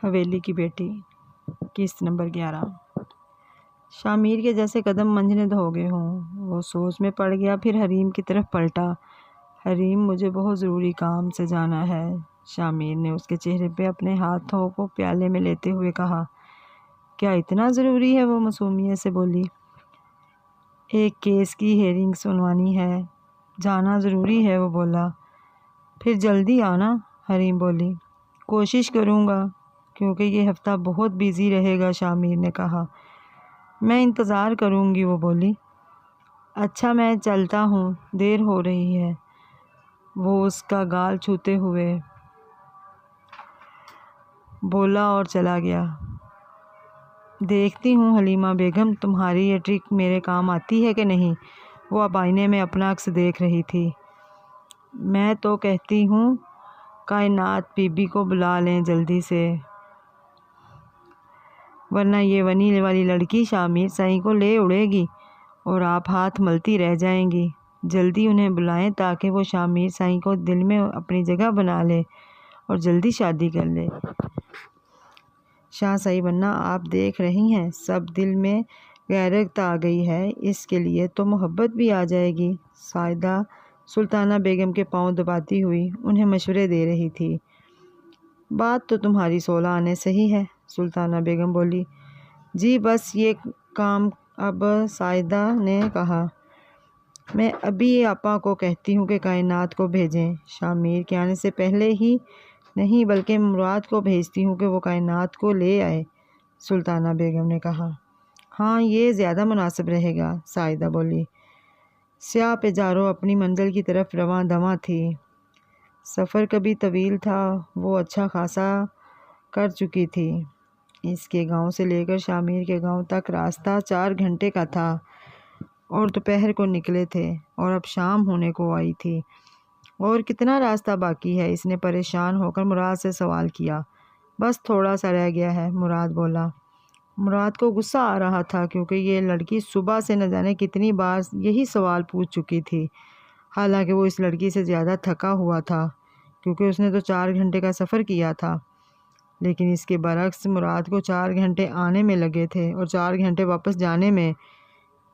حویلی کی بیٹی، قسط نمبر 11۔ شامیر کے جیسے قدم منجمد ہو گئے ہوں۔ وہ سوچ میں پڑ گیا، پھر حریم کی طرف پلٹا۔ حریم، مجھے بہت ضروری کام سے جانا ہے، شامیر نے اس کے چہرے پہ اپنے ہاتھوں کو پیالے میں لیتے ہوئے کہا۔ کیا اتنا ضروری ہے؟ وہ معصومیت سے بولی۔ ایک کیس کی ہیئرنگ سنوانی ہے، جانا ضروری ہے، وہ بولا۔ پھر جلدی آنا، حریم بولی۔ کوشش کروں گا، کیونکہ یہ ہفتہ بہت بیزی رہے گا، شامیر نے کہا۔ میں انتظار کروں گی، وہ بولی۔ اچھا، میں چلتا ہوں، دیر ہو رہی ہے، وہ اس کا گال چھوتے ہوئے بولا اور چلا گیا۔ دیکھتی ہوں حلیمہ بیگم، تمہاری یہ ٹرک میرے کام آتی ہے کہ نہیں؟ وہ اب آئینے میں اپنا عکس دیکھ رہی تھی۔ میں تو کہتی ہوں کائنات بی بی کو بلا لیں جلدی سے، ورنہ یہ ونی والی لڑکی شامیر سائیں کو لے اڑے گی اور آپ ہاتھ ملتی رہ جائیں گی۔ جلدی انہیں بلائیں تاکہ وہ شامیر سائیں کو دل میں اپنی جگہ بنا لے اور جلدی شادی کر لے۔ شاہ صاحب، ورنہ آپ دیکھ رہی ہیں سب دل میں غیرت آ گئی ہے، اس کے لیے تو محبت بھی آ جائے گی۔ سعیدہ سلطانہ بیگم کے پاؤں دباتی ہوئی انہیں مشورے دے رہی تھی۔ بات تو تمہاری 16 آنے صحیح ہے، سلطانہ بیگم بولی۔ جی بس یہ کام اب، سعیدہ نے کہا۔ میں ابھی آپا کو کہتی ہوں کہ کائنات کو بھیجیں، شامیر کے آنے سے پہلے ہی نہیں بلکہ مراد کو بھیجتی ہوں کہ وہ کائنات کو لے آئے، سلطانہ بیگم نے کہا۔ ہاں، یہ زیادہ مناسب رہے گا، سعیدہ بولی۔ سیاہ پیجارو اپنی منزل کی طرف رواں دواں تھی۔ سفر کبھی طویل تھا، وہ اچھا خاصا کر چکی تھی۔ اس کے گاؤں سے لے کر شامیر کے گاؤں تک راستہ 4 گھنٹے کا تھا اور دوپہر کو نکلے تھے اور اب شام ہونے کو آئی تھی۔ اور کتنا راستہ باقی ہے؟ اس نے پریشان ہو کر مراد سے سوال کیا۔ بس تھوڑا سا رہ گیا ہے، مراد بولا۔ مراد کو غصہ آ رہا تھا کیونکہ یہ لڑکی صبح سے نہ جانے کتنی بار یہی سوال پوچھ چکی تھی، حالانکہ وہ اس لڑکی سے زیادہ تھکا ہوا تھا کیونکہ اس نے تو 4 گھنٹے کا سفر کیا تھا۔ لیکن اس کے برعکس مراد کو 4 گھنٹے آنے میں لگے تھے اور 4 گھنٹے واپس جانے میں،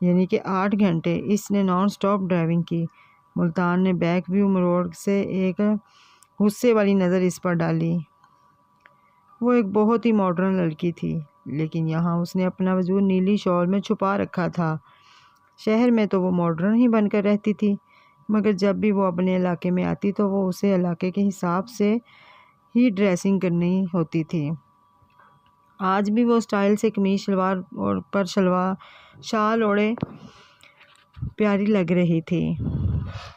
یعنی کہ 8 گھنٹے اس نے نان سٹاپ ڈرائیونگ کی۔ ملتان نے بیک ویو روڈ سے ایک غصے والی نظر اس پر ڈالی۔ وہ ایک بہت ہی ماڈرن لڑکی تھی، لیکن یہاں اس نے اپنا وجود نیلی شال میں چھپا رکھا تھا۔ شہر میں تو وہ ماڈرن ہی بن کر رہتی تھی، مگر جب بھی وہ اپنے علاقے میں آتی تو وہ اسے علاقے کے حساب سے ہی ڈریسنگ کرنی ہوتی تھی۔ آج بھی وہ اسٹائل سے قمیض شلوار اور پر شال اوڑھے پیاری لگ رہی تھی۔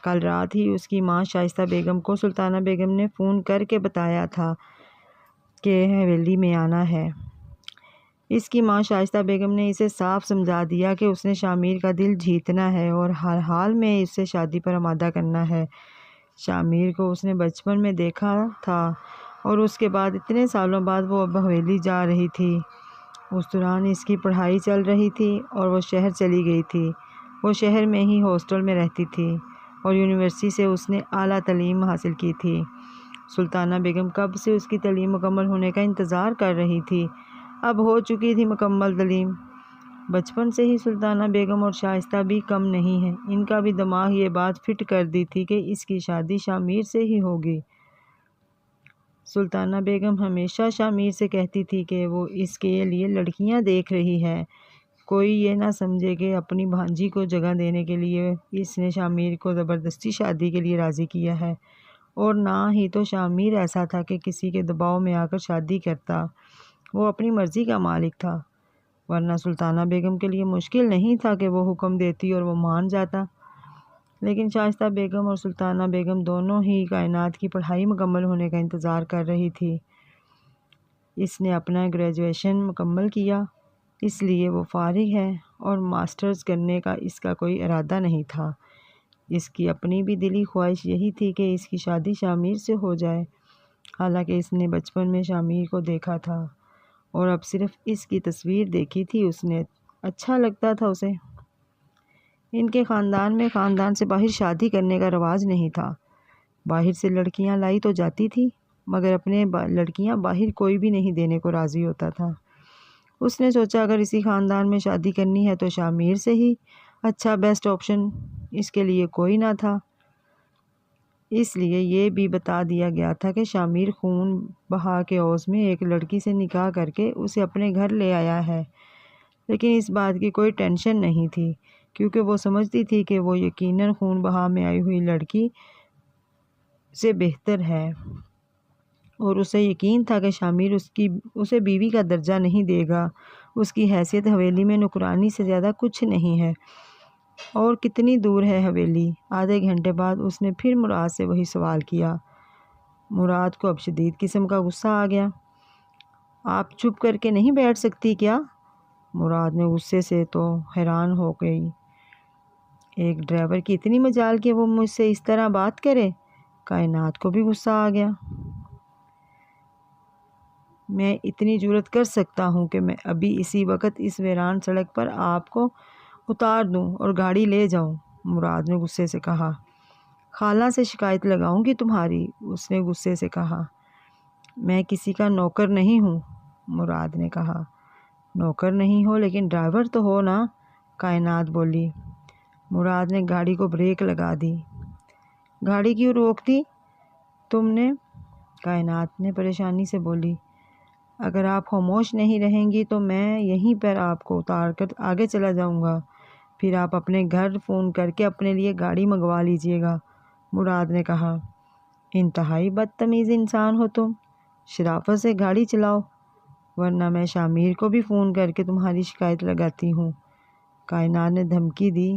کل رات ہی اس کی ماں شائستہ بیگم کو سلطانہ بیگم نے فون کر کے بتایا تھا کہ حویلی میں آنا ہے۔ اس کی ماں شائستہ بیگم نے اسے صاف سمجھا دیا کہ اس نے شامیر کا دل جیتنا ہے اور ہر حال میں اسے شادی پر آمادہ کرنا ہے۔ شامیر کو اس نے بچپن میں دیکھا تھا اور اس کے بعد اتنے سالوں بعد وہ اب حویلی جا رہی تھی۔ اس دوران اس کی پڑھائی چل رہی تھی اور وہ شہر چلی گئی تھی۔ وہ شہر میں ہی ہاسٹل میں رہتی تھی اور یونیورسٹی سے اس نے اعلیٰ تعلیم حاصل کی تھی۔ سلطانہ بیگم کب سے اس کی تعلیم مکمل ہونے کا انتظار کر رہی تھی، اب ہو چکی تھی مکمل تعلیم۔ بچپن سے ہی سلطانہ بیگم اور شائستہ بھی کم نہیں ہیں، ان کا بھی دماغ یہ بات فٹ کر دی تھی کہ اس کی شادی شامیر سے ہی ہوگی۔ سلطانہ بیگم ہمیشہ شامیر سے کہتی تھی کہ وہ اس کے لیے لڑکیاں دیکھ رہی ہے، کوئی یہ نہ سمجھے کہ اپنی بھانجی کو جگہ دینے کے لیے اس نے شامیر کو زبردستی شادی کے لیے راضی کیا ہے، اور نہ ہی تو شامیر ایسا تھا کہ کسی کے دباؤ میں آ کر شادی کرتا، وہ اپنی مرضی کا مالک تھا۔ ورنہ سلطانہ بیگم کے لیے مشکل نہیں تھا کہ وہ حکم دیتی اور وہ مان جاتا۔ لیکن شائستہ بیگم اور سلطانہ بیگم دونوں ہی کائنات کی پڑھائی مکمل ہونے کا انتظار کر رہی تھی۔ اس نے اپنا گریجویشن مکمل کیا، اس لیے وہ فارغ ہے اور ماسٹرز کرنے کا اس کا کوئی ارادہ نہیں تھا۔ اس کی اپنی بھی دلی خواہش یہی تھی کہ اس کی شادی شامیر سے ہو جائے، حالانکہ اس نے بچپن میں شامیر کو دیکھا تھا اور اب صرف اس کی تصویر دیکھی تھی اس نے، اچھا لگتا تھا اسے۔ ان کے خاندان میں خاندان سے باہر شادی کرنے کا رواج نہیں تھا، باہر سے لڑکیاں لائی تو جاتی تھی مگر اپنے لڑکیاں باہر کوئی بھی نہیں دینے کو راضی ہوتا تھا۔ اس نے سوچا اگر اسی خاندان میں شادی کرنی ہے تو شاہ میر سے ہی اچھا بیسٹ آپشن اس کے لیے کوئی نہ تھا۔ اس لیے یہ بھی بتا دیا گیا تھا کہ شاہ میر خون بہا کے عوض میں ایک لڑکی سے نکاح کر کے اسے اپنے گھر لے آیا ہے، لیکن اس بات کی کوئی ٹینشن نہیں تھی کیونکہ وہ سمجھتی تھی کہ وہ یقیناً خون بہا میں آئی ہوئی لڑکی سے بہتر ہے، اور اسے یقین تھا کہ شاہ میر اسے بیوی کا درجہ نہیں دے گا۔ اس کی حیثیت حویلی میں نوکرانی سے زیادہ کچھ نہیں ہے۔ اور کتنی دور ہے حویلی؟ آدھے گھنٹے بعد اس نے پھر مراد سے وہی سوال کیا۔ مراد کو اب شدید قسم کا غصہ آ گیا۔ آپ چپ کر کے نہیں بیٹھ سکتی کیا؟ مراد نے غصے سے تو حیران ہو گئی۔ ایک ڈرائیور کی اتنی مجال کہ وہ مجھ سے اس طرح بات کرے؟ کائنات کو بھی غصہ آ گیا۔ میں اتنی جرأت کر سکتا ہوں کہ میں ابھی اسی وقت اس ویران سڑک پر آپ کو اتار دوں اور گاڑی لے جاؤں، مراد نے غصے سے کہا۔ خالہ سے شکایت لگاؤں گی تمہاری، اس نے غصے سے کہا۔ میں کسی کا نوکر نہیں ہوں، مراد نے کہا۔ نوکر نہیں ہو لیکن ڈرائیور تو ہو نا، کائنات بولی۔ مراد نے گاڑی کو بریک لگا دی۔ گاڑی کیوں روک دی تم نے؟ کائنات نے پریشانی سے بولی۔ اگر آپ خاموش نہیں رہیں گی تو میں یہیں پر آپ کو اتار کر آگے چلا جاؤں گا، پھر آپ اپنے گھر فون کر کے اپنے لیے گاڑی منگوا لیجئے گا، مراد نے کہا۔ انتہائی بدتمیز انسان ہو تم، شرافت سے گاڑی چلاؤ ورنہ میں شاہ میر کو بھی فون کر کے تمہاری شکایت لگاتی ہوں، کائنات نے دھمکی دی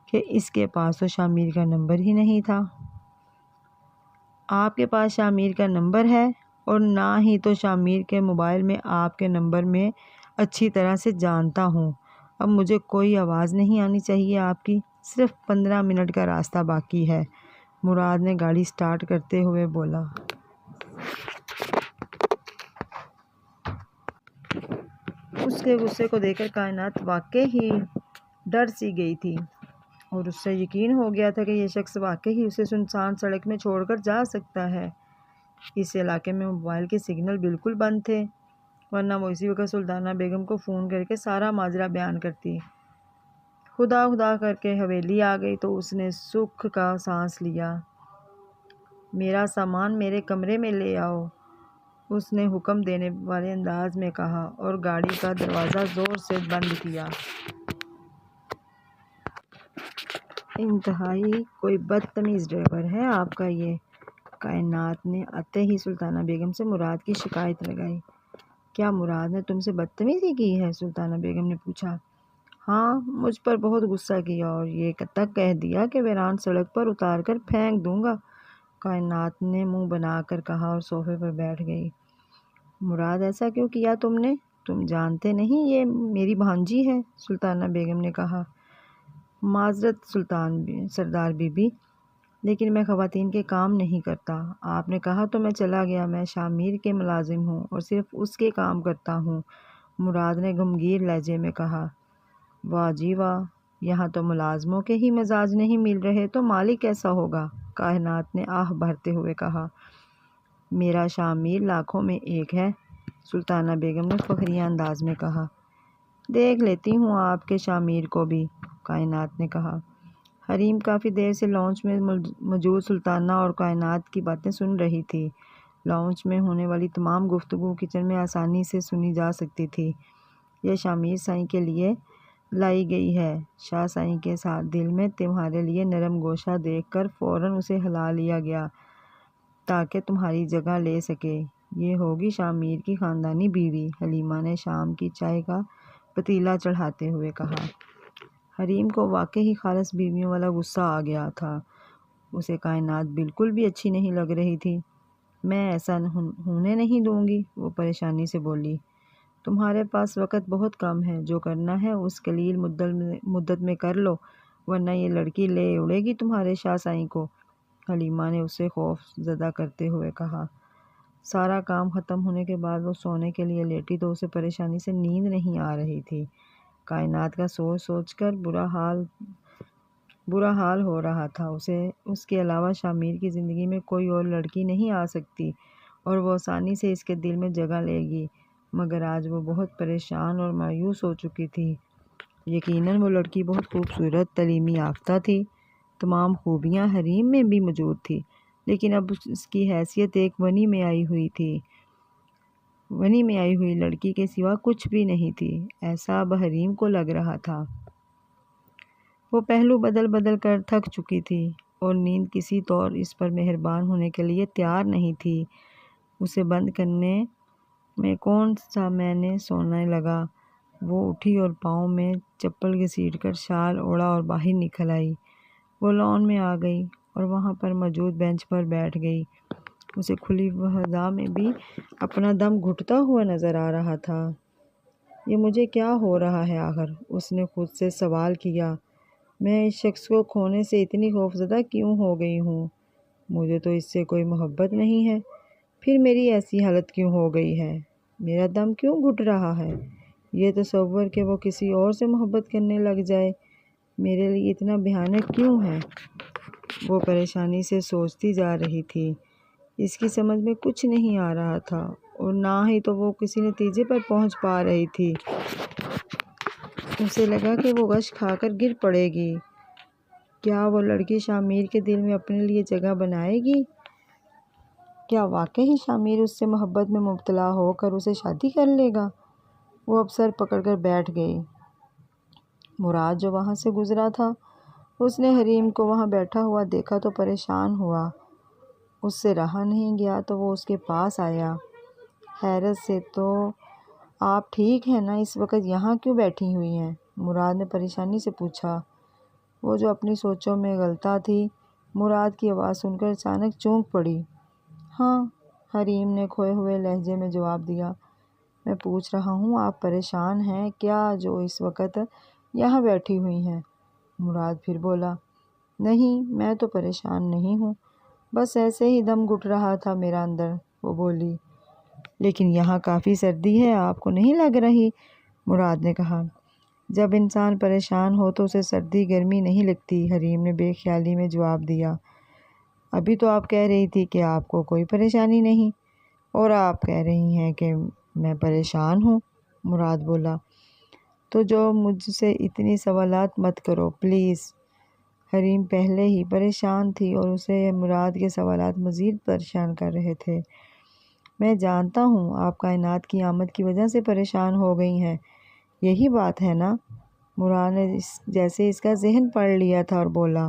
کہ اس کے پاس تو شاہ میر کا نمبر ہی نہیں تھا۔ آپ کے پاس شاہ میر کا نمبر ہے اور نہ ہی تو شاہ میر کے موبائل میں آپ کے نمبر میں اچھی طرح سے جانتا ہوں۔ اب مجھے کوئی آواز نہیں آنی چاہیے آپ کی، صرف 15 منٹ کا راستہ باقی ہے، مراد نے گاڑی سٹارٹ کرتے ہوئے بولا۔ اس کے غصے کو دیکھ کر کائنات واقعی ہی ڈر سی گئی تھی اور اس سے یقین ہو گیا تھا کہ یہ شخص واقعی ہی اسے سنسان سڑک میں چھوڑ کر جا سکتا ہے۔ اس علاقے میں موبائل کے سگنل بالکل بند تھے، ورنہ وہ اسی وقت سلطانہ بیگم کو فون کر کے سارا ماجرا بیان کرتی۔ خدا خدا کر کے حویلی آ گئی تو اس نے سکھ کا سانس لیا۔ میرا سامان میرے کمرے میں لے آؤ، اس نے حکم دینے والے انداز میں کہا اور گاڑی کا دروازہ زور سے بند کیا۔ انتہائی کوئی بدتمیز ڈرائیور ہے آپ کا یہ، کائنات نے آتے ہی سلطانہ بیگم سے مراد کی شکایت لگائی۔ کیا مراد نے تم سے بدتمیزی کی ہے؟ سلطانہ بیگم نے پوچھا۔ ہاں، مجھ پر بہت غصہ کیا اور یہ تک کہہ دیا کہ ویران سڑک پر اتار کر پھینک دوں گا، کائنات نے منہ بنا کر کہا اور صوفے پر بیٹھ گئی۔ مراد ایسا کیوں کیا تم نے؟ تم جانتے نہیں یہ میری بھانجی ہے، سلطانہ بیگم نے کہا۔ معذرت سردار بی بی، لیکن میں خواتین کے کام نہیں کرتا، آپ نے کہا تو میں چلا گیا، میں شاہ میر کے ملازم ہوں اور صرف اس کے کام کرتا ہوں، مراد نے غمگین لہجے میں کہا۔ واہ جی واہ، یہاں تو ملازموں کے ہی مزاج نہیں مل رہے تو مالک کیسا ہوگا، کائنات نے آہ بھرتے ہوئے کہا۔ میرا شاہ میر لاکھوں میں ایک ہے، سلطانہ بیگم نے فخریہ انداز میں کہا۔ دیکھ لیتی ہوں آپ کے شاہ میر کو بھی، کائنات نے کہا۔ حریم کافی دیر سے لانچ میں موجود سلطانہ اور کائنات کی باتیں سن رہی تھی۔ لانچ میں ہونے والی تمام گفتگو کچن میں آسانی سے سنی جا سکتی تھی۔ یہ شاہ میر سائیں کے لیے لائی گئی ہے، شاہ سائیں کے ساتھ دل میں تمہارے لیے نرم گوشہ دیکھ کر فوراً اسے ہلا لیا گیا تاکہ تمہاری جگہ لے سکے، یہ ہوگی شاہ میر کی خاندانی بیوی، حلیمہ نے شام کی چائے کا پتیلا چڑھاتے ہوئے کہا۔ حریم کو واقعی خالص بیویوں والا غصہ آ گیا تھا، اسے کائنات بالکل بھی اچھی نہیں لگ رہی تھی۔ میں ایسا ہونے نہیں دوں گی، وہ پریشانی سے بولی۔ تمہارے پاس وقت بہت کم ہے، جو کرنا ہے اس قلیل مدت میں کر لو ورنہ یہ لڑکی لے اڑے گی تمہارے شاہ سائیں کو، حلیمہ نے اسے خوف زدہ کرتے ہوئے کہا۔ سارا کام ختم ہونے کے بعد وہ سونے کے لیے لیٹی تو اسے پریشانی سے نیند نہیں آ رہی تھی۔ کائنات کا سوچ سوچ کر برا حال ہو رہا تھا، اسے اس کے علاوہ شاہ میر کی زندگی میں کوئی اور لڑکی نہیں آ سکتی اور وہ آسانی سے اس کے دل میں جگہ لے گی، مگر آج وہ بہت پریشان اور مایوس ہو چکی تھی۔ یقیناً وہ لڑکی بہت خوبصورت، تعلیم یافتہ تھی، تمام خوبیاں حریم میں بھی موجود تھی، لیکن اب اس کی حیثیت ایک ونی میں آئی ہوئی تھی، ونی میں آئی ہوئی لڑکی کے سوا کچھ بھی نہیں تھی، ایسا اب حریم کو لگ رہا تھا۔ وہ پہلو بدل بدل کر تھک چکی تھی اور نیند کسی طور اس پر مہربان ہونے کے لیے تیار نہیں تھی۔ اسے بند کرنے میں کون سا میں نے سونے لگا۔ وہ اٹھی اور پاؤں میں چپل گھسیٹ کر شال اوڑھا اور باہر نکل آئی۔ وہ لان میں آ گئی اور وہاں پر موجود بینچ پر بیٹھ گئی۔ اسے کھلی فضا میں بھی اپنا دم گھٹتا ہوا نظر آ رہا تھا۔ یہ مجھے کیا ہو رہا ہے آخر؟ اس نے خود سے سوال کیا۔ میں اس شخص کو کھونے سے اتنی خوفزدہ کیوں ہو گئی ہوں؟ مجھے تو اس سے کوئی محبت نہیں ہے، پھر میری ایسی حالت کیوں ہو گئی ہے؟ میرا دم کیوں گھٹ رہا ہے؟ یہ تصور کہ وہ کسی اور سے محبت کرنے لگ جائے میرے لیے اتنا بھیانک کیوں ہے؟ وہ پریشانی سے سوچتی جا رہی تھی۔ اس کی سمجھ میں کچھ نہیں آ رہا تھا اور نہ ہی تو وہ کسی نتیجے پر پہنچ پا رہی تھی۔ اسے لگا کہ وہ غش کھا کر گر پڑے گی۔ کیا وہ لڑکی شامیر کے دل میں اپنے لیے جگہ بنائے گی؟ کیا واقعی شامیر اس سے محبت میں مبتلا ہو کر اسے شادی کر لے گا؟ وہ اب سر پکڑ کر بیٹھ گئی۔ مراد جو وہاں سے گزرا تھا، اس نے حریم کو وہاں بیٹھا ہوا دیکھا تو پریشان ہوا۔ اس سے رہا نہیں گیا تو وہ اس کے پاس آیا حیرت سے۔ تو آپ ٹھیک ہیں نا؟ اس وقت یہاں کیوں بیٹھی ہوئی ہیں؟ مراد نے پریشانی سے پوچھا۔ وہ جو اپنی سوچوں میں غلطہ تھی، مراد کی آواز سن کر اچانک چونک پڑی۔ ہاں، حریم نے کھوئے ہوئے لہجے میں جواب دیا۔ میں پوچھ رہا ہوں آپ پریشان ہیں کیا جو اس وقت یہاں بیٹھی ہوئی ہیں؟ مراد پھر بولا۔ نہیں، میں تو پریشان نہیں ہوں، بس ایسے ہی دم گھٹ رہا تھا میرا اندر، وہ بولی۔ لیکن یہاں کافی سردی ہے، آپ کو نہیں لگ رہی؟ مراد نے کہا۔ جب انسان پریشان ہو تو اسے سردی گرمی نہیں لگتی، حریم نے بے خیالی میں جواب دیا۔ ابھی تو آپ کہہ رہی تھی کہ آپ کو کوئی پریشانی نہیں، اور آپ کہہ رہی ہیں کہ میں پریشان ہوں، مراد بولا۔ تو جو مجھ سے اتنی سوالات مت کرو پلیز۔ حریم پہلے ہی پریشان تھی اور اسے مراد کے سوالات مزید پریشان کر رہے تھے۔ میں جانتا ہوں آپ کائنات کی آمد کی وجہ سے پریشان ہو گئی ہیں، یہی بات ہے نا؟ مراد نے جیسے اس کا ذہن پڑھ لیا تھا اور بولا۔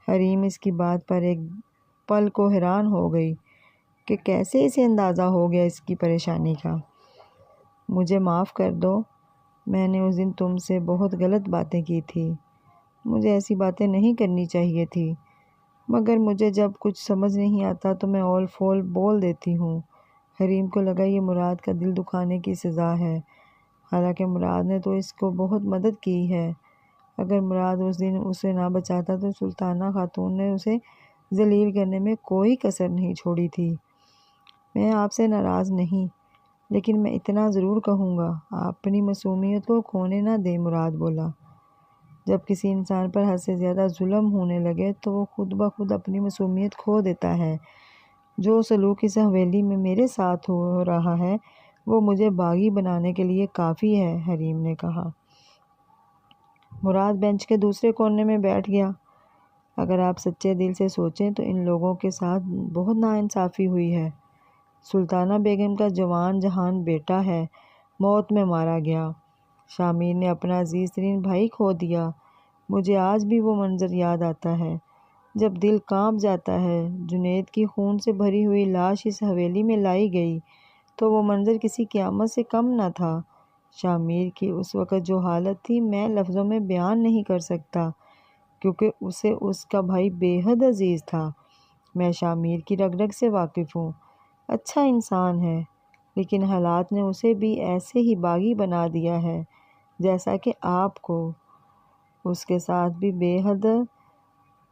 حریم اس کی بات پر ایک پل کو حیران ہو گئی کہ کیسے اسے اندازہ ہو گیا اس کی پریشانی کا۔ مجھے معاف کر دو، میں نے اس دن تم سے بہت غلط باتیں کی تھی، مجھے ایسی باتیں نہیں کرنی چاہیے تھی، مگر مجھے جب کچھ سمجھ نہیں آتا تو میں اول فول بول دیتی ہوں۔ حریم کو لگا یہ مراد کا دل دکھانے کی سزا ہے، حالانکہ مراد نے تو اس کو بہت مدد کی ہے۔ اگر مراد اس دن اسے نہ بچاتا تو سلطانہ خاتون نے اسے ذلیل کرنے میں کوئی کسر نہیں چھوڑی تھی۔ میں آپ سے ناراض نہیں، لیکن میں اتنا ضرور کہوں گا، آپ اپنی معصومیت کو کھونے نہ دیں، مراد بولا۔ جب کسی انسان پر حد سے زیادہ ظلم ہونے لگے تو وہ خود بخود اپنی معصومیت کھو دیتا ہے۔ جو سلوک اس حویلی میں میرے ساتھ ہو رہا ہے وہ مجھے باغی بنانے کے لیے کافی ہے، حریم نے کہا۔ مراد بینچ کے دوسرے کونے میں بیٹھ گیا۔ اگر آپ سچے دل سے سوچیں تو ان لوگوں کے ساتھ بہت ناانصافی ہوئی ہے۔ سلطانہ بیگم کا جوان جہان بیٹا ہے، موت میں مارا گیا۔ شامیر نے اپنا عزیز ترین بھائی کھو دیا۔ مجھے آج بھی وہ منظر یاد آتا ہے جب دل کانپ جاتا ہے۔ جنید کی خون سے بھری ہوئی لاش اس حویلی میں لائی گئی تو وہ منظر کسی قیامت سے کم نہ تھا۔ شامیر کی اس وقت جو حالت تھی میں لفظوں میں بیان نہیں کر سکتا، کیونکہ اسے اس کا بھائی بے حد عزیز تھا۔ میں شامیر کی رگ رگ سے واقف ہوں، اچھا انسان ہے، لیکن حالات نے اسے بھی ایسے ہی باغی بنا دیا ہے جیسا کہ آپ کو۔ اس کے ساتھ بھی بے حد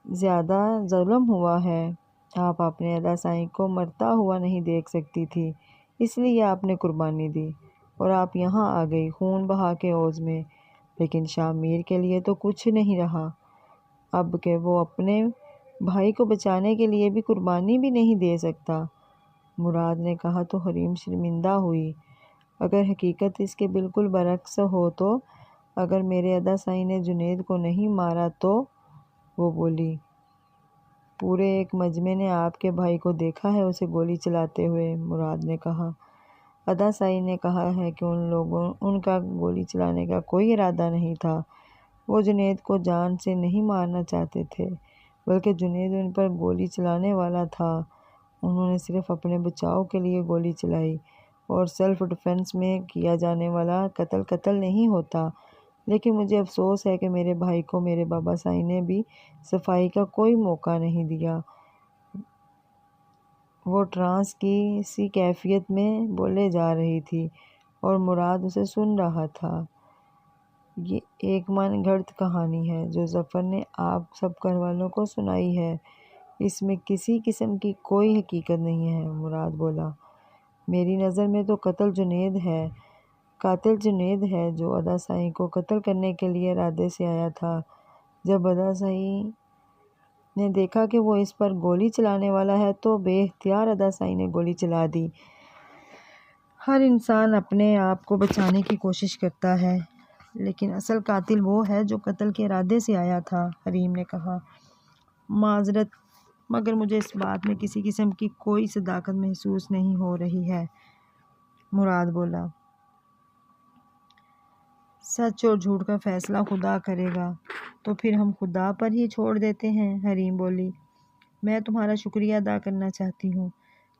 زیادہ ظلم ہوا ہے۔ آپ اپنے ادا سائیں کو مرتا ہوا نہیں دیکھ سکتی تھی، اس لیے آپ نے قربانی دی اور آپ یہاں آ گئی خون بہا کے عوض میں، لیکن شامیر کے لیے تو کچھ نہیں رہا اب کہ وہ اپنے بھائی کو بچانے کے لیے بھی قربانی بھی نہیں دے سکتا۔ مراد نے کہا تو حریم شرمندہ ہوئی۔ اگر حقیقت اس کے بالکل برعکس ہو تو اگر میرے ادا سائی نے جنید کو نہیں مارا تو؟ وہ بولی۔ پورے ایک مجمع نے آپ کے بھائی کو دیکھا ہے اسے گولی چلاتے ہوئے، مراد نے کہا۔ ادا سائی نے کہا ہے کہ ان کا گولی چلانے کا کوئی ارادہ نہیں تھا۔ وہ جنید کو جان سے نہیں مارنا چاہتے تھے، بلکہ جنید ان پر گولی چلانے والا تھا۔ انہوں نے صرف اپنے بچاؤ کے لیے گولی چلائی، اور سیلف ڈیفنس میں کیا جانے والا قتل نہیں ہوتا۔ لیکن مجھے افسوس ہے کہ میرے بھائی کو میرے بابا سائی نے بھی صفائی کا کوئی موقع نہیں دیا۔ وہ ٹرانس کی سی کیفیت میں بولے جا رہی تھی اور مراد اسے سن رہا تھا۔ یہ ایک من گھڑت کہانی ہے جو ظفر نے آپ سب گھر والوں کو سنائی ہے۔ اس میں کسی قسم کی کوئی حقیقت نہیں ہے، مراد بولا۔ میری نظر میں تو قاتل جنید ہے جو ادا سائی کو قتل کرنے کے لیے ارادے سے آیا تھا۔ جب ادا سائی نے دیکھا کہ وہ اس پر گولی چلانے والا ہے تو بے اختیار ادا سائی نے گولی چلا دی۔ ہر انسان اپنے آپ کو بچانے کی کوشش کرتا ہے، لیکن اصل قاتل وہ ہے جو قتل کے ارادے سے آیا تھا، حریم نے کہا۔ معذرت، مگر مجھے اس بات میں کسی قسم کی کوئی صداقت محسوس نہیں ہو رہی ہے، مراد بولا۔ سچ اور جھوٹ کا فیصلہ خدا کرے گا، تو پھر ہم خدا پر ہی چھوڑ دیتے ہیں، حریم بولی۔ میں تمہارا شکریہ ادا کرنا چاہتی ہوں،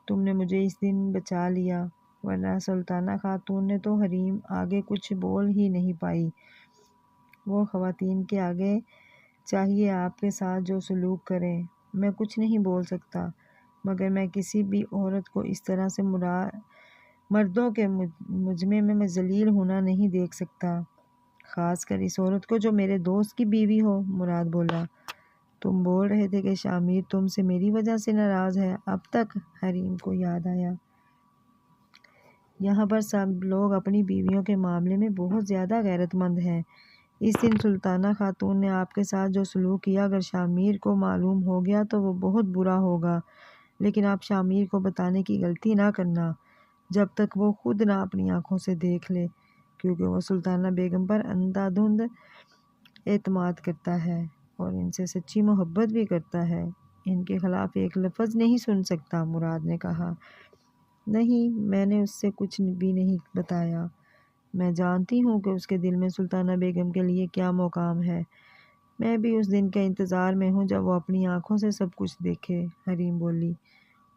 تم نے مجھے اس دن بچا لیا، ورنہ سلطانہ خاتون نے تو حریم آگے کچھ بول ہی نہیں پائی۔ وہ خواتین کے آگے چاہیے آپ کے ساتھ جو سلوک کریں، میں کچھ نہیں بول سکتا، مگر میں کسی بھی عورت کو اس طرح سے مردوں کے مجمع میں ذلیل ہونا نہیں دیکھ سکتا، خاص کر اس عورت کو جو میرے دوست کی بیوی ہو، مراد بولا۔ تم بول رہے تھے کہ شامیر تم سے میری وجہ سے ناراض ہے اب تک، حریم کو یاد آیا۔ یہاں پر سب لوگ اپنی بیویوں کے معاملے میں بہت زیادہ غیرت مند ہیں۔ اس دن سلطانہ خاتون نے آپ کے ساتھ جو سلوک کیا اگر شامیر کو معلوم ہو گیا تو وہ بہت برا ہوگا، لیکن آپ شامیر کو بتانے کی غلطی نہ کرنا جب تک وہ خود نہ اپنی آنکھوں سے دیکھ لے، کیونکہ وہ سلطانہ بیگم پر اندھا دھند اعتماد کرتا ہے اور ان سے سچی محبت بھی کرتا ہے۔ ان کے خلاف ایک لفظ نہیں سن سکتا، مراد نے کہا۔ نہیں، میں نے اس سے کچھ بھی نہیں بتایا۔ میں جانتی ہوں کہ اس کے دل میں سلطانہ بیگم کے لیے کیا مقام ہے۔ میں بھی اس دن کے انتظار میں ہوں جب وہ اپنی آنکھوں سے سب کچھ دیکھے، حریم بولی۔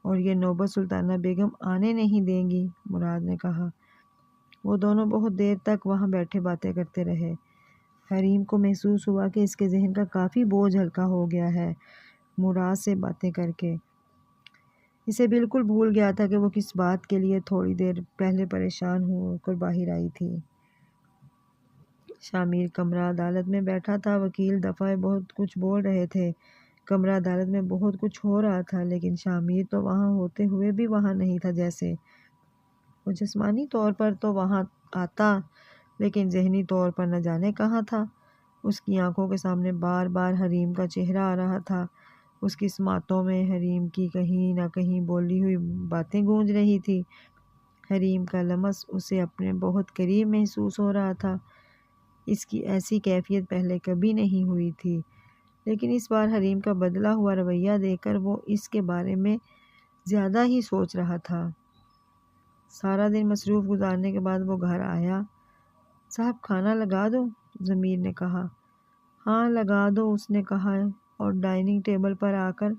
اور یہ نوبت سلطانہ بیگم آنے نہیں دیں گی، مراد نے کہا۔ وہ دونوں بہت دیر تک وہاں بیٹھے باتیں کرتے رہے۔ حریم کو محسوس ہوا کہ اس کے ذہن کا کافی بوجھ ہلکا ہو گیا ہے مراد سے باتیں کر کے۔ اسے بالکل بھول گیا تھا کہ وہ کس بات کے لیے تھوڑی دیر پہلے پریشان ہو کر باہر آئی تھی۔ شامیر کمرہ عدالت میں بیٹھا تھا، وکیل دفعہ بہت کچھ بول رہے تھے، کمرہ عدالت میں بہت کچھ ہو رہا تھا، لیکن شامیر تو وہاں ہوتے ہوئے بھی وہاں نہیں تھا جیسے وہ جسمانی طور پر تو وہاں آتا لیکن ذہنی طور پر نہ جانے کہاں تھا۔ اس کی آنکھوں کے سامنے بار بار حریم کا چہرہ آ رہا تھا، اس کی سماعتوں میں حریم کی کہیں نہ کہیں بولی ہوئی باتیں گونج رہی تھی۔ حریم کا لمس اسے اپنے بہت قریب محسوس ہو رہا تھا۔ اس کی ایسی کیفیت پہلے کبھی نہیں ہوئی تھی، لیکن اس بار حریم کا بدلا ہوا رویہ دیکھ کر وہ اس کے بارے میں زیادہ ہی سوچ رہا تھا۔ سارا دن مصروف گزارنے کے بعد وہ گھر آیا۔ صاحب کھانا لگا دو، ضمیر نے کہا۔ ہاں لگا دو، اس نے کہا اور ڈائننگ ٹیبل پر آ کر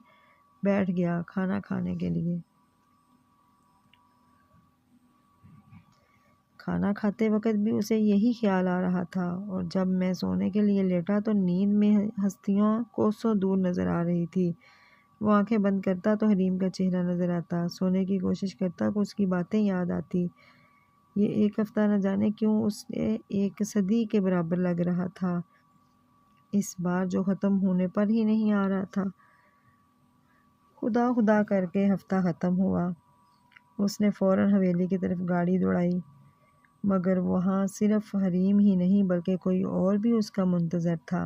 بیٹھ گیا کھانا کھانے کے لیے۔ کھانا کھاتے وقت بھی اسے یہی خیال آ رہا تھا، اور جب میں سونے کے لیے لیٹا تو نیند میں ہستیوں کوسوں دور نظر آ رہی تھی۔ وہ آنکھیں بند کرتا تو حریم کا چہرہ نظر آتا، سونے کی کوشش کرتا تو اس کی باتیں یاد آتی۔ یہ ایک ہفتہ نہ جانے کیوں اسے ایک صدی کے برابر لگ رہا تھا، اس بار جو ختم ہونے پر ہی نہیں آ رہا تھا۔ خدا خدا کر کے ہفتہ ختم ہوا۔ اس نے فوراً حویلی کی طرف گاڑی دوڑائی، مگر وہاں صرف حریم ہی نہیں بلکہ کوئی اور بھی اس کا منتظر تھا۔